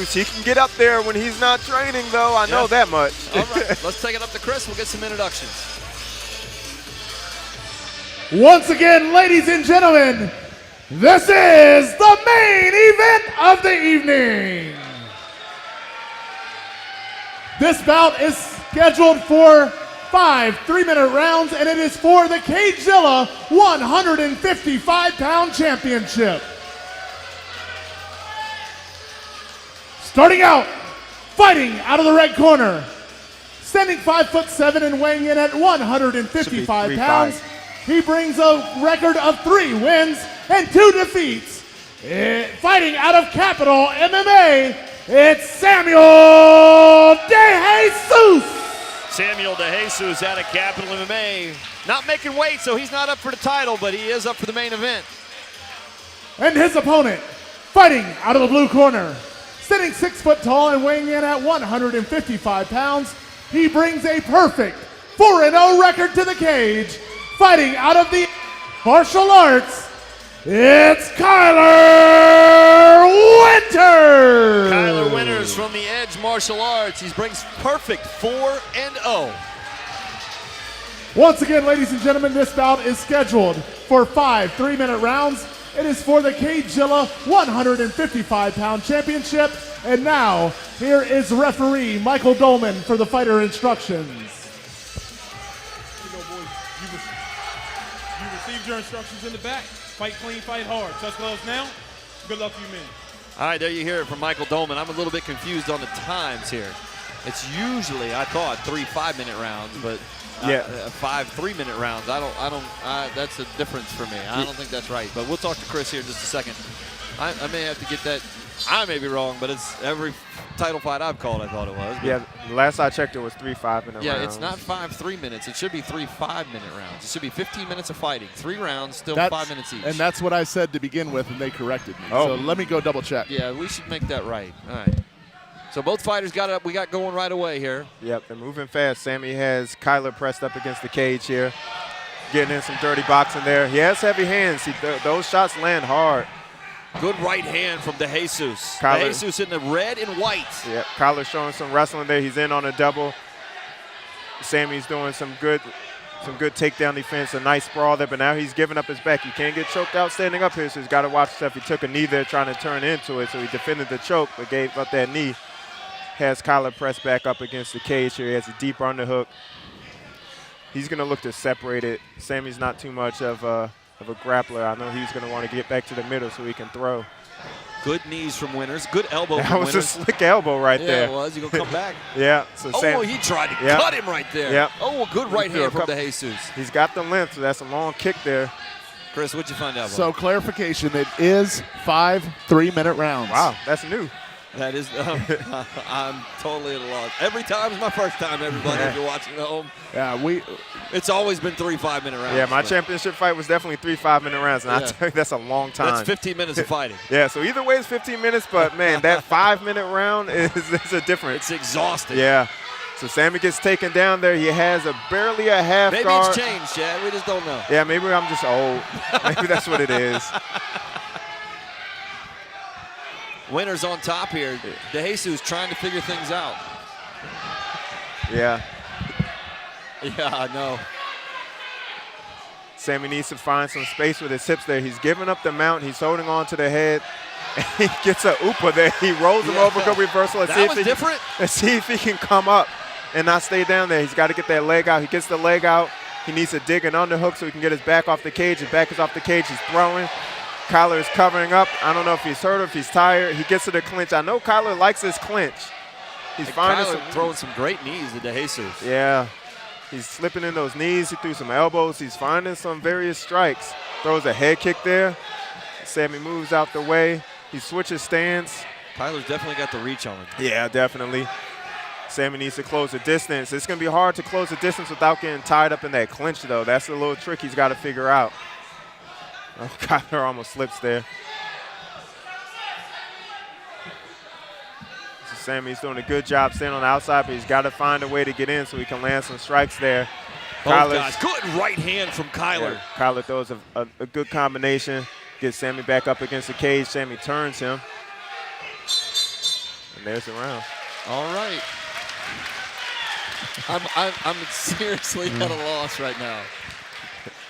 He can get up there when he's not training, though. I know that much. All right, let's take it up to Chris. We'll get some introductions. Once again, ladies and gentlemen, this is the main event of the evening. This bout is scheduled for 5 3-minute rounds, and it is for the Cagezilla 155-pound championship. Starting out, fighting out of the red corner, standing 5'7" and weighing in at 155 pounds. He brings a record of 3 wins and 2 defeats. Fighting out of Capital MMA, it's Samuel DeJesus. Samuel DeJesus out of Capital MMA. Not making weight, so he's not up for the title, but he is up for the main event. And his opponent, fighting out of the blue corner, sitting 6 foot tall and weighing in at 155 pounds. He brings a perfect 4-0 record to the cage. Fighting out of the martial arts, it's Kyler Winters. Kyler Winters from the Edge Martial Arts. He brings perfect 4-0. Once again, ladies and gentlemen, this bout is scheduled for 5 3-minute rounds. It is for the Cagezilla 155-pound championship. And now, here is referee Michael Dolman for the fighter instructions. Here you go, boys. You received your instructions in the back. Fight clean, fight hard. Touch gloves now. Good luck to you, men. All right, there you hear it from Michael Dolman. I'm a little bit confused on the times here. It's usually, I thought, 3 5-minute rounds, but 5 3-minute rounds. That's a difference for me. I don't think that's right. But we'll talk to Chris here in just a second. I may have to get that. I may be wrong, but it's every title fight I've called, I thought it was. Yeah, last I checked, it was 3 5-minute rounds. Yeah, it's not 5 3 minutes. It should be 3 5-minute rounds. It should be 15 minutes of fighting. 3 rounds, still 5 minutes each. And that's what I said to begin with, and they corrected me. Oh. So let me go double check. Yeah, we should make that right. All right. So both fighters got it up. We got going right away here. Yep, they're moving fast. Sammy has Kyler pressed up against the cage here, getting in some dirty boxing there. He has heavy hands. Those shots land hard. Good right hand from DeJesus. Kyler. DeJesus in the red and white. Yeah, Kyler showing some wrestling there. He's in on a double. Sammy's doing some good takedown defense, a nice sprawl there, but now he's giving up his back. You can't get choked out standing up here, so he's got to watch himself. He took a knee there trying to turn into it, so he defended the choke, but gave up that knee. Has Kyler pressed back up against the cage here. He has a deep underhook. He's going to look to separate it. Sammy's not too much of a grappler. I know he's going to want to get back to the middle so he can throw. Good knees from Winters. Good elbow from That was Winters. a slick elbow right Yeah, there. it was. He's going to come back. Yeah. So he tried to cut him right there. Yep. Oh, a good right hand from DeJesus. He's got the length, so that's a long kick there. Chris, what'd you find out about? So clarification, it is 5 3-minute rounds. Wow, that's new. That is, I'm totally at a loss. Every time is my first time, everybody, if you're watching at home. Yeah, It's always been 3 5-minute rounds. Yeah, my championship fight was definitely 3 5-minute rounds, and I tell you, that's a long time. That's 15 minutes of fighting. Yeah, so either way it's 15 minutes, but, man, that 5-minute round is a difference. It's exhausting. Yeah. So Sammy gets taken down there. He has barely a half maybe guard. Maybe it's changed, Chad. We just don't know. Yeah, maybe I'm just old. Maybe that's what it is. Winters on top here. DeJesus trying to figure things out. Yeah. Yeah, I know. Sammy needs to find some space with his hips there. He's giving up the mount. He's holding on to the head. And he gets a upa there. He rolls him over, good reversal. Let's see if he can come up and not stay down there. He's got to get that leg out. He gets the leg out. He needs to dig an underhook so he can get his back off the cage. His back is off the cage. He's throwing. Kyler is covering up. I don't know if he's hurt or if he's tired. He gets to the clinch. I know Kyler likes his clinch. He's finding throwing some great knees to DeJesus. Yeah. He's slipping in those knees. He threw some elbows. He's finding some various strikes. Throws a head kick there. Sammy moves out the way. He switches stance. Kyler's definitely got the reach on him. Yeah, definitely. Sammy needs to close the distance. It's going to be hard to close the distance without getting tied up in that clinch, though. That's a little trick he's got to figure out. Oh, Kyler almost slips there. So Sammy's doing a good job staying on the outside, but he's got to find a way to get in so he can land some strikes there. Both guys. Good right hand from Kyler. Yeah, Kyler throws a good combination. Gets Sammy back up against the cage. Sammy turns him. And there's the round. All right. I'm seriously at a loss right now.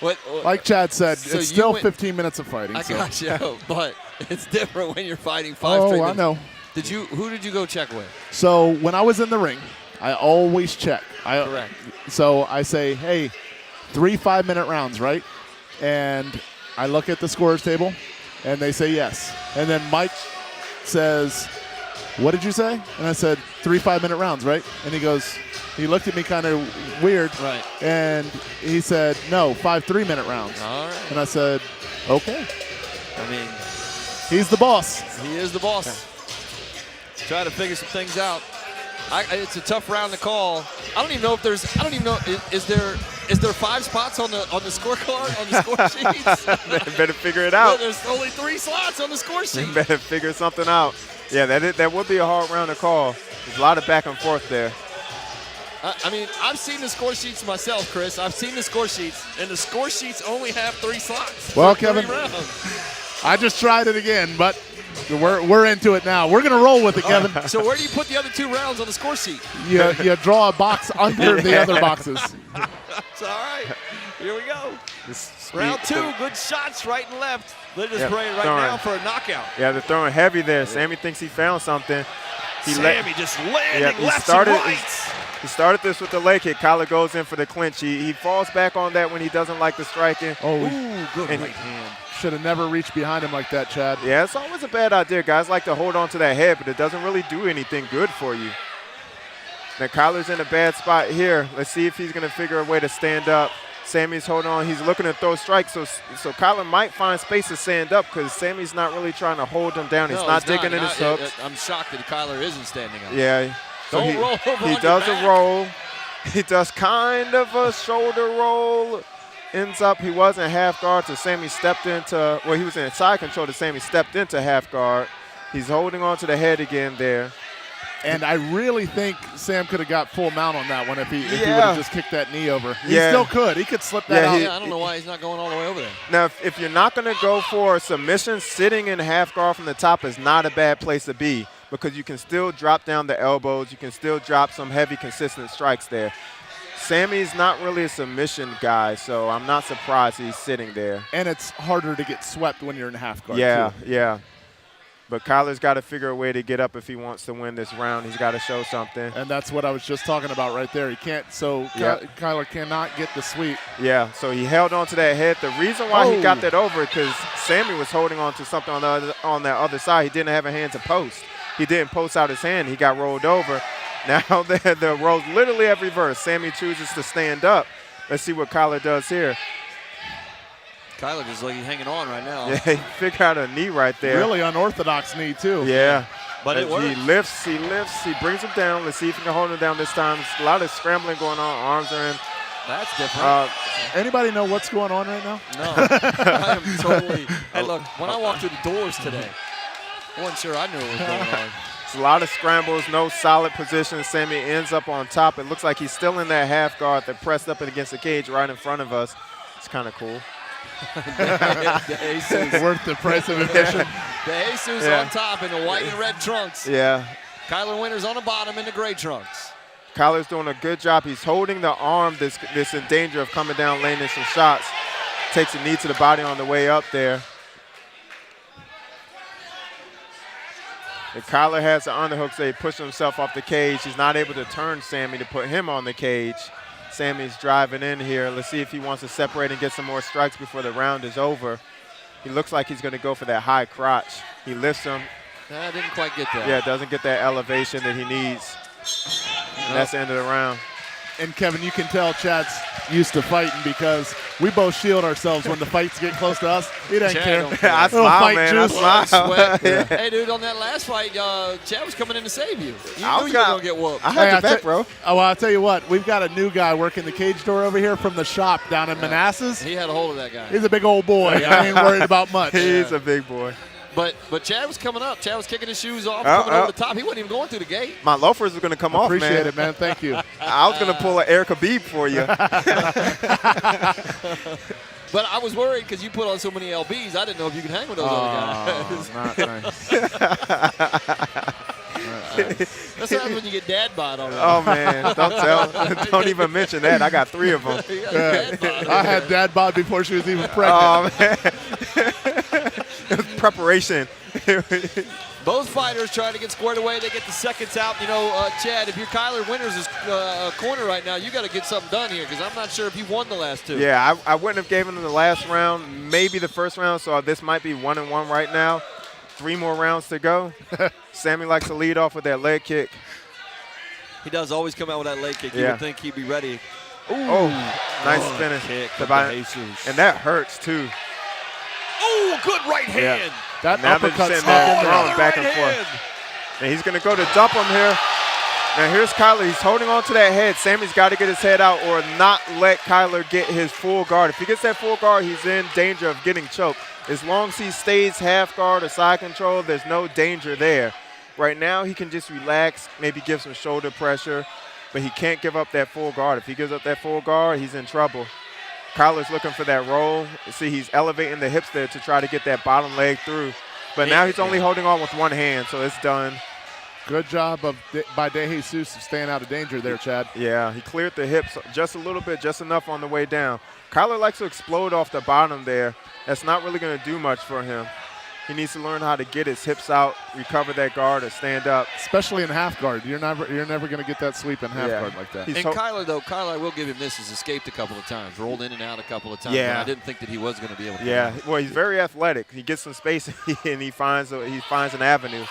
What? Like Chad said, So it's you still went- 15 minutes of fighting. I so. got you, but it's different when you're fighting 5 straight Oh, I minutes. know. Who did you go check with? So when I was in the ring, I always check. Correct. So I say, hey, 3 5-minute rounds, right? And I look at the scorers table, and they say yes. And then Mike says, what did you say? And I said, 3 5-minute rounds, right? And he looked at me kind of weird. Right. And he said, no, 5 3-minute rounds. All right. And I said, okay. I mean, He's the boss. he is the boss. Try to figure some things out. It's a tough round to call. I don't even know if there's. I don't even know. Is there 5 spots on the scorecard on the score sheets? Better figure it out. There's only 3 slots on the score sheet. Better figure something out. Yeah, that would be a hard round to call. There's a lot of back and forth there. I mean, I've seen the score sheets myself, Chris. I've seen the score sheets, and the score sheets only have 3 slots. Well, for Kevin, 3 rounds. I just tried it again, but we're into it now. We're gonna roll with it, Kevin. So where do you put the other 2 rounds on the score sheet? You draw a box under the other boxes. It's all right. Here we go. This Round speed- 2, good shots right and left. They're just Yeah, praying right throwing. now for a knockout. Yeah, they're throwing heavy there. Sammy thinks he found something. Sammy just landing Yeah, he lefts started- and rights. He started this with the leg kick. Kyler goes in for the clinch. He falls back on that when he doesn't like the striking. Oh, Ooh, good And- right hand. should have never reached behind him like that, Chad. Yeah, it's always a bad idea. Guys like to hold on to that head, but it doesn't really do anything good for you. Now, Kyler's in a bad spot here. Let's see if he's going to figure a way to stand up. Sammy's holding on. He's looking to throw strikes, so Kyler might find space to stand up because Sammy's not really trying to hold him down. He's No, not digging in his hooks. I'm shocked that Kyler isn't standing up. Yeah. So Don't roll over on he your does back. a roll. He does kind of a shoulder roll. Ends up, he was in half guard to Sammy stepped into, well, he was in side control to Sammy stepped into half guard. He's holding on to the head again there. And I really think Sam could have got full mount on that one if he would Yeah. have just kicked that knee over. He Yeah. still could. He could slip that Yeah, out. he- I don't know why he's not going all the way over there. Now, if you're not going to go for a submission, sitting in half guard from the top is not a bad place to be because you can still drop down the elbows. You can still drop some heavy, consistent strikes there. Sammy's not really a submission guy, so I'm not surprised he's sitting there. And it's harder to get swept when you're in half guard, Yeah, too. yeah. But Kyler's got to figure a way to get up if he wants to win this round. He's got to show something. And that's what I was just talking about right there. He can't, so Yeah. Kyler cannot get the sweep. Yeah, so he held on to that head. The reason why he Oh. got that over because Sammy was holding on to something on that other side. He didn't have a hand to post. He didn't post out his hand. He got rolled over. Now the roles literally have reversed. Sammy chooses to stand up. Let's see what Kyler does here. Kyler just like he's hanging on right now. Yeah, he figured out a knee right there. Really unorthodox knee, too. Yeah. But it He works. lifts, he brings him down. Let's see if he can hold him down this time. There's a lot of scrambling going on. Arms are in. That's different. Anybody know what's going on right now? No, I am totally. Hey, look, when I walked through the doors today, I wasn't sure I knew what was going on. It's a lot of scrambles, no solid position. Sammy ends up on top. It looks like he's still in that half guard that pressed up against the cage right in front of us. It's kind of cool. De Jesus, Worth the price of admission. De Jesus Yeah. on top in the white and red trunks. Yeah. Kyler Winters on the bottom in the gray trunks. Kyler's doing a good job. He's holding the arm that's in danger of coming down, laying in some shots. Takes a knee to the body on the way up there. And Kyler has the underhook, so he pushed himself off the cage. He's not able to turn Sammy to put him on the cage. Sammy's driving in here. Let's see if he wants to separate and get some more strikes before the round is over. He looks like he's going to go for that high crotch. He lifts him. I didn't quite get that. Yeah, doesn't get that elevation that he needs. And that's the end of the round. And, Kevin, you can tell Chad's used to fighting because we both shield ourselves when the fights get close to us. He doesn't Chad care. don't care. I Little smile, fight man. I juice. smile. Sweat. Hey, dude, on that last fight, Chad was coming in to save you. You I knew was you were gonna- going to get whooped. I had Hey, your back, bro. Oh, well, I'll tell you what. We've got a new guy working the cage door over here from the shop down in Manassas. He had a hold of that guy. He's a big old boy. I ain't worried about much. He's a big boy. But Chad was coming up. Chad was kicking his shoes off, Oh, coming over the top. He wasn't even going through the gate. My loafers are going to come off, man. Appreciate it, man. Thank you. I was going to pull an Eric Habib for you. But I was worried because you put on so many LBs. I didn't know if you could hang with those other guys. Not nice. That's what happens when you get dad bod already. Oh man, don't even mention that. I got 3 of them. You got dad bod. I had dad bod before she was even pregnant. Oh man, it was preparation. Both fighters trying to get squared away. They get the seconds out. You know, Chad, if you're Kyler Winters' corner right now, you got to get something done here because I'm not sure if you've won the last 2. Yeah, I wouldn't have given him the last round, maybe the first round, so this might be 1-1 right now. 3 more rounds to go. Sammy likes to lead off with that leg kick. He does always come out with that leg kick. You Yeah. would think he'd be ready. Ooh. Oh, nice Good finish. kick to from De Jesus. And that hurts too. Oh, good right hand. That Now they're uppercut sitting snuck there in there. throwing back and forth. And he's going to go to dump him here. Now here's Kyler. He's holding on to that head. Sammy's got to get his head out or not let Kyler get his full guard. If he gets that full guard, he's in danger of getting choked. As long as he stays half guard or side control, there's no danger there. Right now, he can just relax, maybe give some shoulder pressure, but he can't give up that full guard. If he gives up that full guard, he's in trouble. Kyler's looking for that roll. See, he's elevating the hips there to try to get that bottom leg through. But now he's only holding on with one hand, so it's done. Good job by De Jesus of staying out of danger there, Chad. Yeah, he cleared the hips just a little bit, just enough on the way down. Kyler likes to explode off the bottom there. That's not really going to do much for him. He needs to learn how to get his hips out, recover that guard, or stand up. Especially in half guard. You're never going to get that sweep in half guard like that. He's And Kyler, I will give him this, has escaped a couple of times, rolled in and out a couple of times. Yeah. And I didn't think that he was going to be able to. Yeah, well, he's very athletic. He gets some space and he finds an avenue.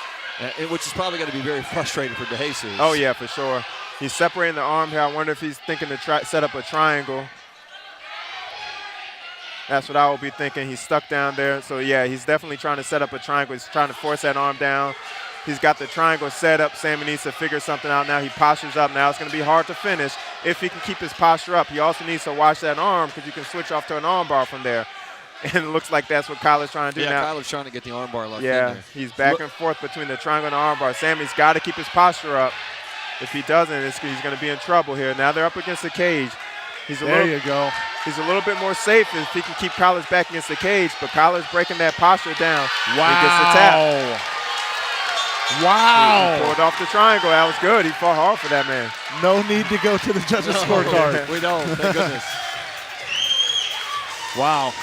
Which is probably going to be very frustrating for De Jesus. Oh, yeah, for sure. He's separating the arm here. I wonder if he's thinking to set up a triangle. That's what I would be thinking. He's stuck down there. So, yeah, he's definitely trying to set up a triangle. He's trying to force that arm down. He's got the triangle set up. Sammy needs to figure something out now. He postures up now. It's going to be hard to finish if he can keep his posture up. He also needs to watch that arm because you can switch off to an arm bar from there. And it looks like that's what Kyler's trying to do now. Kyler's trying to get the arm bar locked in Yeah, there. he's back and forth between the triangle and the arm bar. Sammy's got to keep his posture up. If he doesn't, he's going to be in trouble here. Now they're up against the cage. There you go. He's a little bit more safe if he can keep Kyler's back against the cage, but Kyler's breaking that posture down. Wow. He gets the tap. Wow. He pulled off the triangle. That was good. He fought hard for that man. No need to go to the judges' scorecard. We don't, thank goodness. Wow.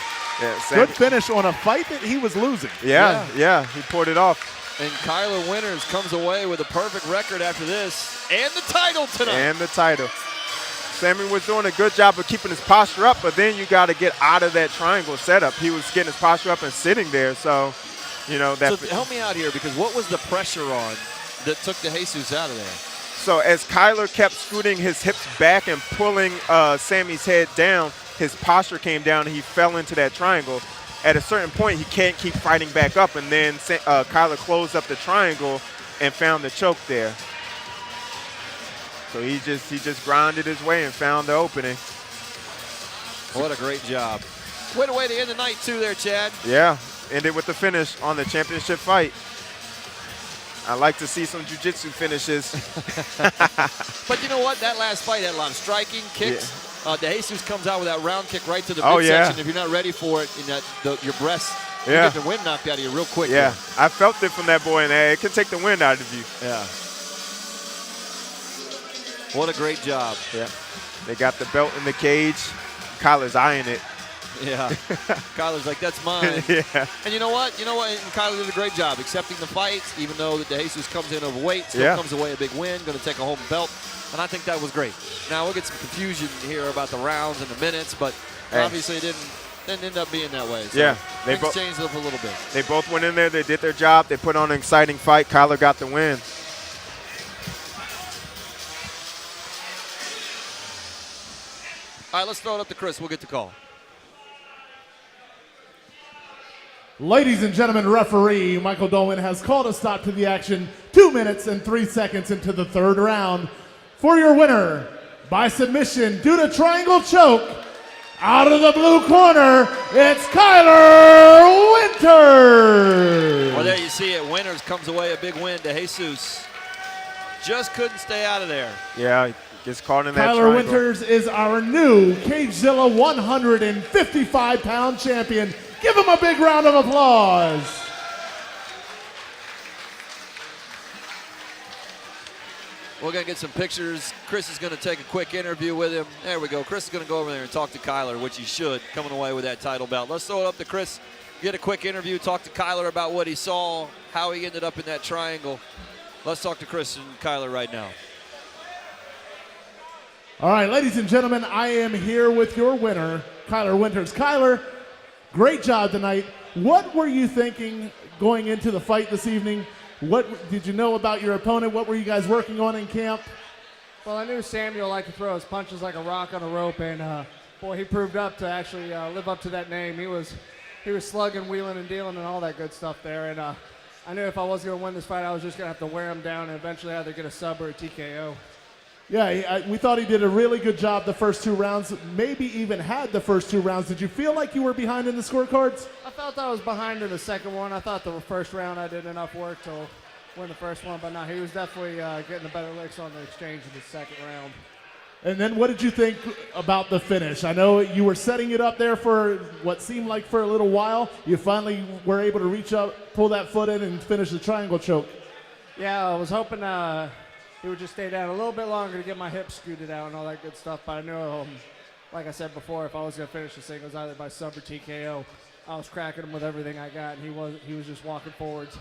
Yeah, Sammy, Good finish on a fight that he was losing. yeah, he pulled it off. And Kyler Winters comes away with a perfect record after this and the title tonight. And the title. Sammy was doing a good job of keeping his posture up, but then you got to get out of that triangle setup. He was getting his posture up and sitting there, so, you know. So help me out here, because what was the pressure on that took De Jesus out of there? So as Kyler kept scooting his hips back and pulling Sammy's head down, his posture came down and he fell into that triangle. At a certain point, he can't keep fighting back up, and then Kyler closed up the triangle and found the choke there. So he just grounded his way and found the opening. What a great job. What a way to end the night, too, there, Chad. Yeah, ended with the finish on the championship fight. I like to see some jiu-jitsu finishes. But you know what? That last fight had a lot of striking, kicks. De Jesus comes out with that round kick right to the midsection. If you're not ready for it, your breast, you get the wind knocked out of you real quick. Yeah, there. I felt it from that boy, and it can take the wind out of you. Yeah. What a great job. Yeah. They got the belt in the cage. Kyler's eyeing it. Yeah. Kyler's like, that's mine. Yeah. And you know what? And Kyler did a great job accepting the fights, even though De Jesus comes in overweight, still comes away a big win, going to take a home belt. And I think that was great. Now, we'll get some confusion here about the rounds and the minutes, but obviously it didn't end up being that way. So yeah. things changed up a little bit. They both went in there. They did their job. They put on an exciting fight. Kyler got the win. All right, let's throw it up to Chris. We'll get the call. Ladies and gentlemen, referee Michael Dolan has called a stop to the action 2 minutes and 3 seconds into the third round. For your winner, by submission due to triangle choke, out of the blue corner, it's Kyler Winters. Well, there you see it. Winters comes away a big win. De Jesus just couldn't stay out of there. Yeah, he gets caught in that Kyler triangle. Winters is our new Cagezilla 155-pound champion. Give him a big round of applause. We're going to get some pictures. Chris is going to take a quick interview with him. There we go. Chris is going to go over there and talk to Kyler, which he should, coming away with that title belt. Let's throw it up to Chris, get a quick interview, talk to Kyler about what he saw, how he ended up in that triangle. Let's talk to Chris and Kyler right now. All right, ladies and gentlemen, I am here with your winner, Kyler Winters. Kyler, great job tonight. What were you thinking going into the fight this evening? What did you know about your opponent? What were you guys working on in camp? Well, I knew Samuel liked to throw his punches like a rock on a rope, and boy, he proved up to actually live up to that name. He was slugging, wheeling, and dealing, and all that good stuff there. And I knew if I was going to win this fight, I was just going to have to wear him down and eventually either get a sub or a TKO. Yeah, we thought he did a really good job the first 2 rounds, maybe even had the first 2 rounds. Did you feel like you were behind in the scorecards? I felt I was behind in the second one. I thought the first round I did enough work to win the first one, but no, he was definitely getting the better licks on the exchange in the second round. And then what did you think about the finish? I know you were setting it up there for what seemed like for a little while. You finally were able to reach up, pull that foot in, and finish the triangle choke. Yeah, I was hoping he would just stay down a little bit longer to get my hips scooted out and all that good stuff. But I knew, like I said before, if I was going to finish the thing, it was either by sub or TKO. I was cracking him with everything I got, and he was just walking forwards.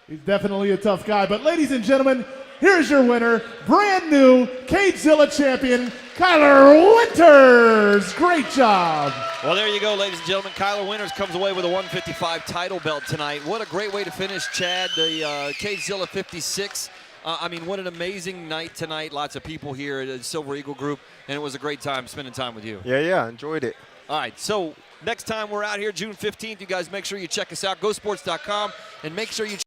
He's definitely a tough guy. But ladies and gentlemen, here's your winner, brand new Cagezilla champion, Kyler Winters. Great job. Well, there you go, ladies and gentlemen. Kyler Winters comes away with a 155 title belt tonight. What a great way to finish, Chad, the Cagezilla 56. I mean, what an amazing night tonight. Lots of people here at the Silver Eagle Group, and it was a great time spending time with you. Yeah, enjoyed it. All right, so next time we're out here, June 15th, you guys make sure you check us out, GoSports.com, and make sure you